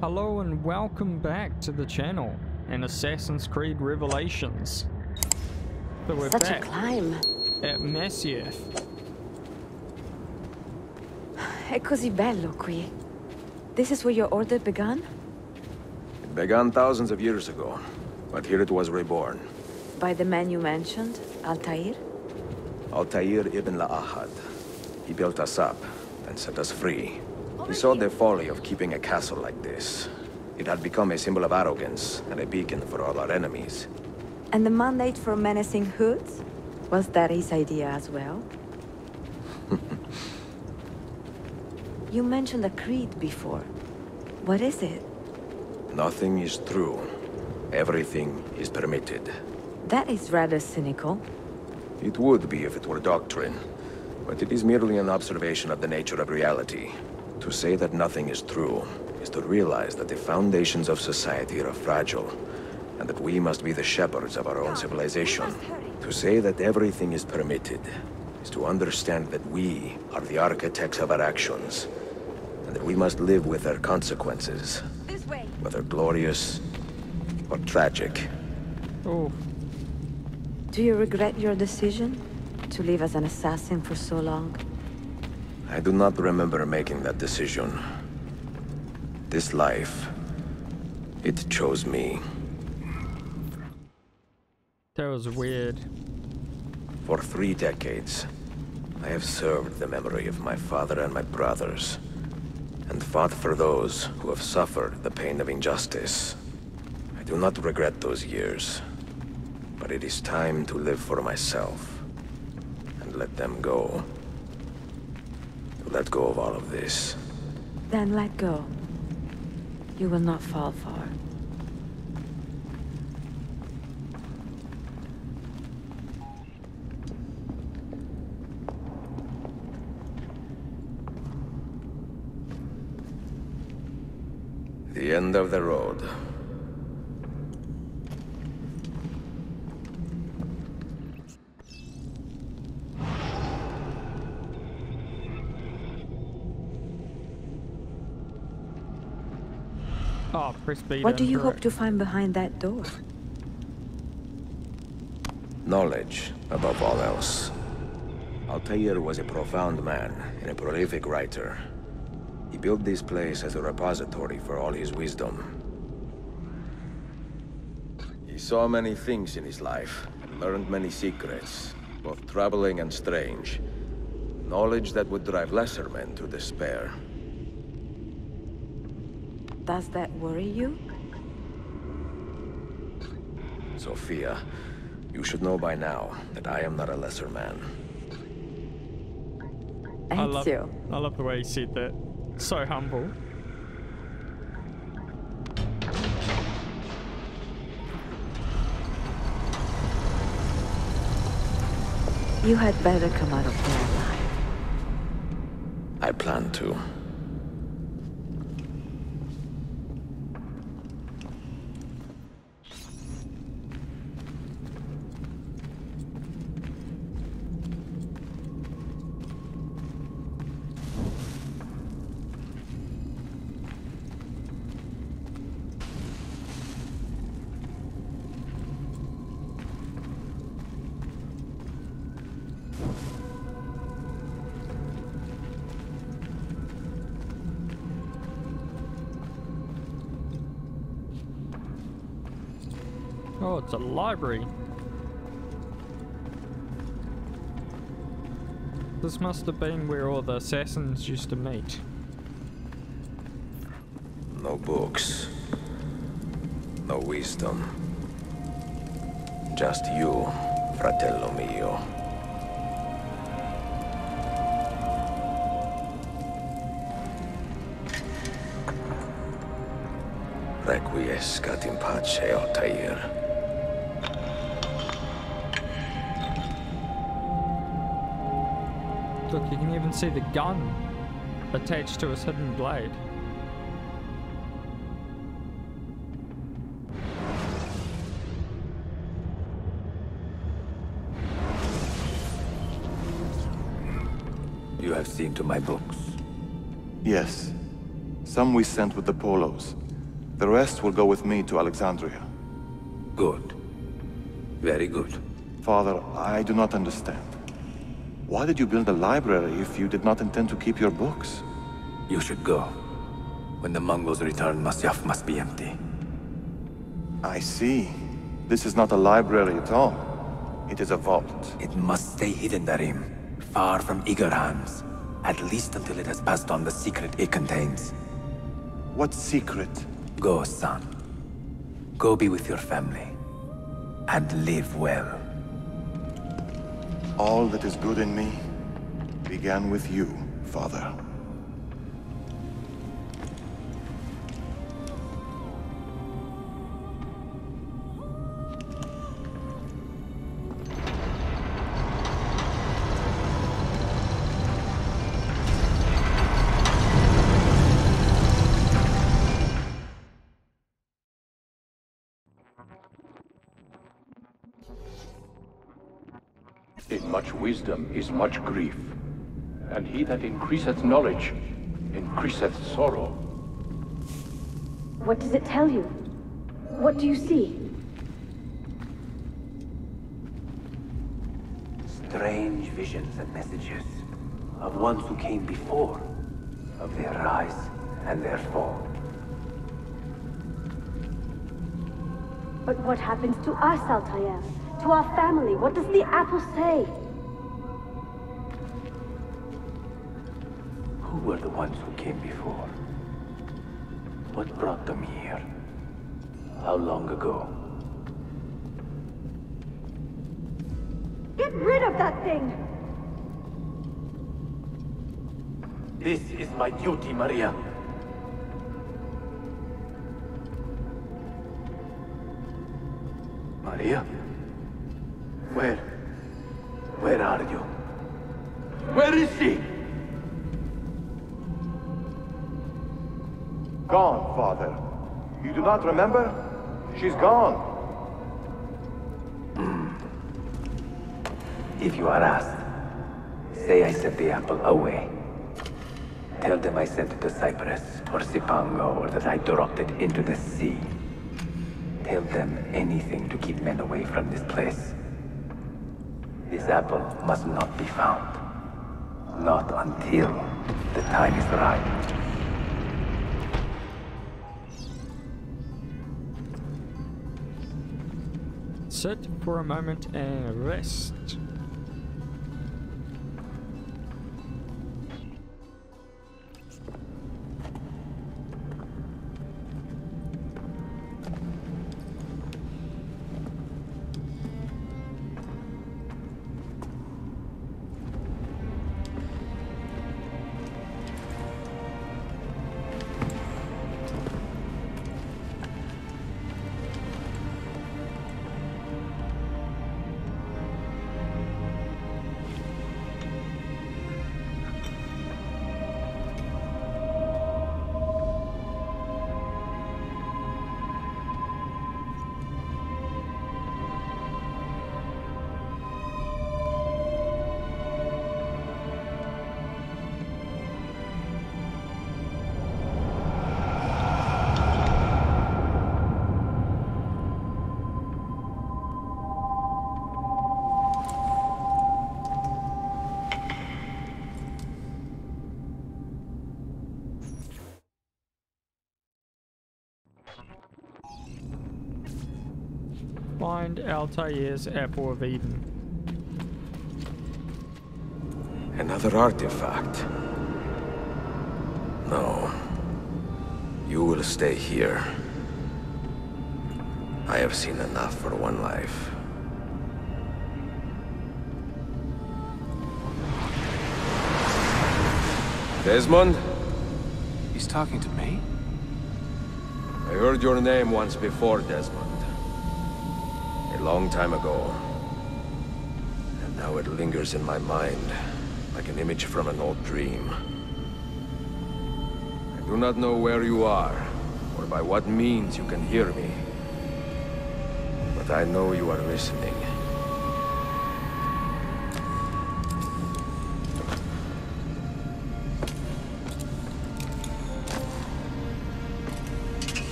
Hello and welcome back to the channel and Assassin's Creed Revelations. So we're Such back a climb. at Masyaf. È così bello qui. This is where your order began? It began thousands of years ago, but here it was reborn. By the man you mentioned, Altair? Altair ibn La'ahad. He built us up and set us free. He saw the folly of keeping a castle like this. It had become a symbol of arrogance and a beacon for all our enemies. And the mandate for menacing hoods? Was that his idea as well? You mentioned a creed before. What is it? Nothing is true. Everything is permitted. That is rather cynical. It would be if it were doctrine, but it is merely an observation of the nature of reality. To say that nothing is true is to realize that the foundations of society are fragile, and that we must be the shepherds of our own civilization. To say that everything is permitted is to understand that we are the architects of our actions, and that we must live with their consequences, whether glorious or tragic. Oh, Do you regret your decision to live as an assassin for so long? I do not remember making that decision. This life, it chose me. that was weird. For 3 decades, I have served the memory of my father and my brothers, and fought for those who have suffered the pain of injustice. I do not regret those years, but it is time to live for myself, and let them go. To let go of all of this. Then let go. You will not fall far. The end of the road. Oh, press B. What do you hope correct. to find behind that door? Knowledge, above all else. Altair was a profound man and a prolific writer. He built this place as a repository for all his wisdom. He saw many things in his life, and learned many secrets, both troubling and strange. Knowledge that would drive lesser men to despair. Does that worry you? Sophia, you should know by now that I am not a lesser man. I love Ezio. the way he said that. So humble. You had better come out of there alive. I plan to. Oh, it's a library. This must have been where all the assassins used to meet. No books. No wisdom. Just you, fratello mio. Requiescat in pace, Altair. Look, you can even see the gun attached to his hidden blade. You have seen to my books. Yes. Some we sent with the Polos. The rest will go with me to Alexandria. Good. Very good. Father, I do not understand. Why did you build a library if you did not intend to keep your books? You should go. When the Mongols return, Masyaf must be empty. I see. This is not a library at all. It is a vault. It must stay hidden, Darim. Far from eager hands. At least until it has passed on the secret it contains. What secret? Go, son. Go be with your family. And live well. All that is good in me began with you, Father. In much wisdom is much grief, and he that increaseth knowledge increaseth sorrow. What does it tell you? What do you see? Strange visions and messages of ones who came before, of their rise and their fall. But what happens to us, Altair? To our family? What does the apple say? Who were the ones who came before? What brought them here? How long ago? Get rid of that thing! This is my duty, Maria. Maria? Where are you? Where is she? Gone, Father. You do not remember? She's gone. If you are asked, say I sent the apple away. Tell them I sent it to Cyprus, or Cipango, or that I dropped it into the sea. Tell them anything to keep men away from this place. This apple must not be found. Not until the time is right. Sit for a moment and rest. Find Altair's Apple of Eden. Another artifact. No. You will stay here. I have seen enough for one life. Desmond? He's talking to me? I heard your name once before, Desmond. A long time ago. And now it lingers in my mind, like an image from an old dream. I do not know where you are, or by what means you can hear me. But I know you are listening.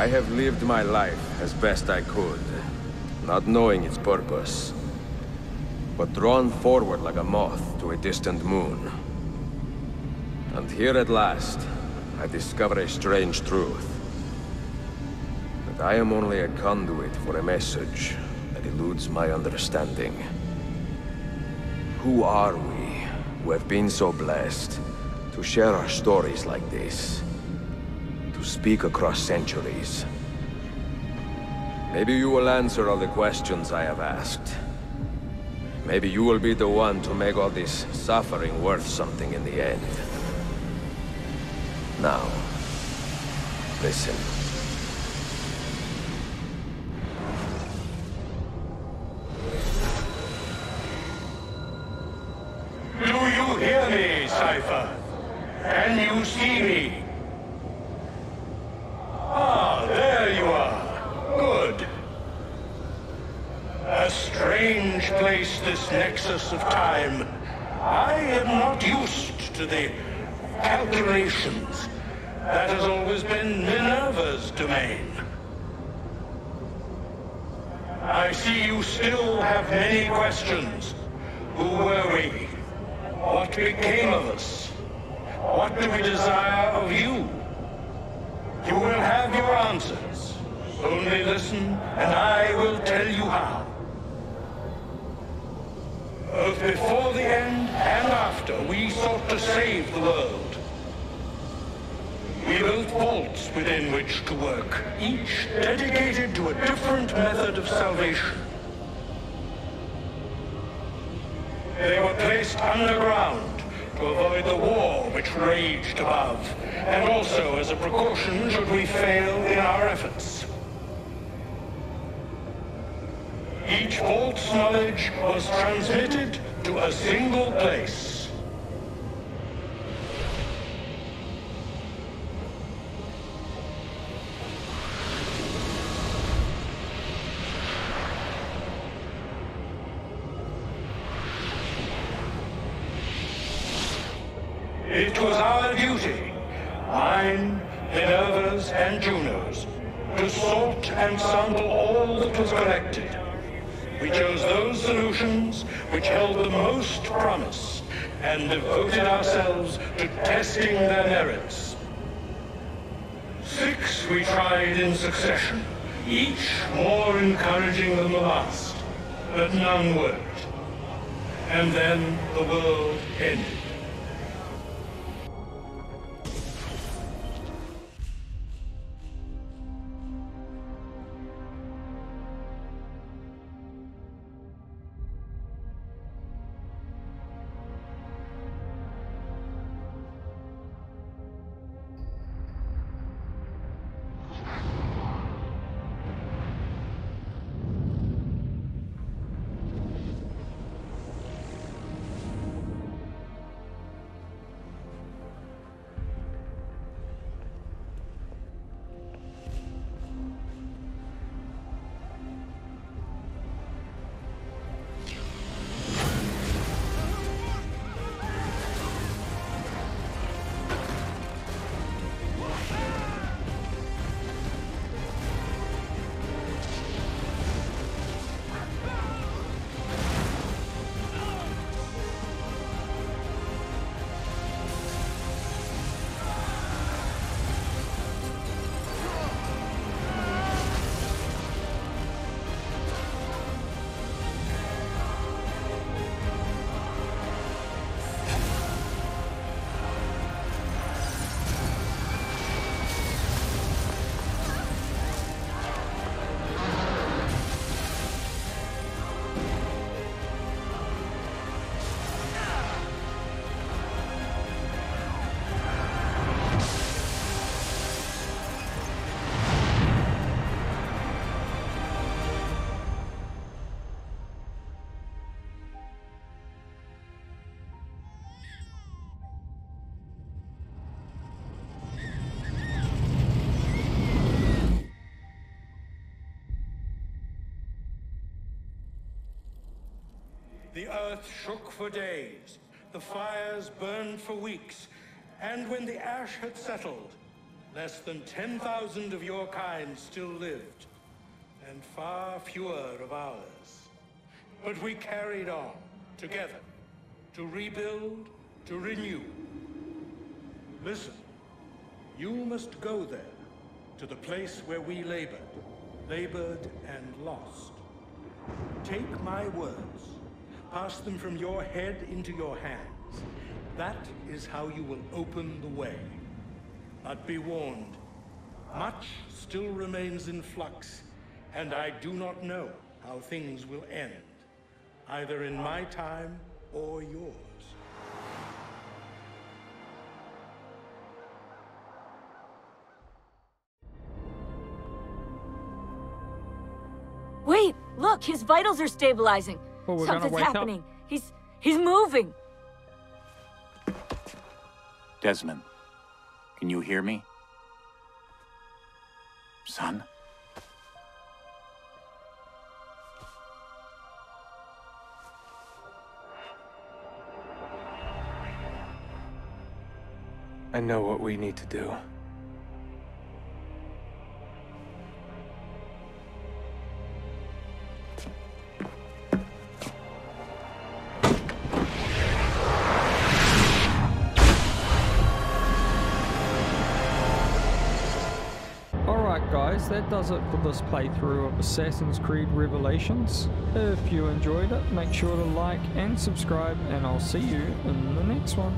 I have lived my life as best I could, not knowing its purpose, but drawn forward like a moth to a distant moon. And here at last, I discover a strange truth. That I am only a conduit for a message that eludes my understanding. Who are we, who have been so blessed, to share our stories like this? To speak across centuries? Maybe you will answer all the questions I have asked. Maybe you will be the one to make all this suffering worth something in the end. Now, listen. Do you hear me, Cypher? Can you see me? Ah, there you are. Good. A strange place, this nexus of time. I am not used to the calculations. That has always been Minerva's domain. I see you still have many questions. Who were we? What became of us? What do we desire of you? You will have your answers. Only listen, and I will tell you how. Both before the end and after, we sought to save the world. We built vaults within which to work, each dedicated to a different method of salvation. They were placed underground to avoid the war which raged above, and also as a precaution should we fail in our efforts. Each vault's knowledge was transmitted to a single place. It was our duty, mine, Minerva's, and Juno's, to sort and sample all that was collected. We chose those solutions which held the most promise, and devoted ourselves to testing their merits. 6 we tried in succession, each more encouraging than the last, but none worked. And then the world ended. The earth shook for days, the fires burned for weeks, and when the ash had settled, Less than 10,000 of your kind still lived, and far fewer of ours. But we carried on, together, to rebuild, to renew. Listen, you must go there, to the place where we labored and lost. Take my words, pass them from your head into your hands. That is how you will open the way. But be warned, much still remains in flux, and I do not know how things will end, either in my time or yours. Wait, look, his vitals are stabilizing. Well, we're gonna Something's wake up. happening. He's moving. Desmond, can you hear me? Son? I know what we need to do. Alright guys, that does it for this playthrough of Assassin's Creed Revelations. If you enjoyed it, make sure to like and subscribe, and I'll see you in the next one.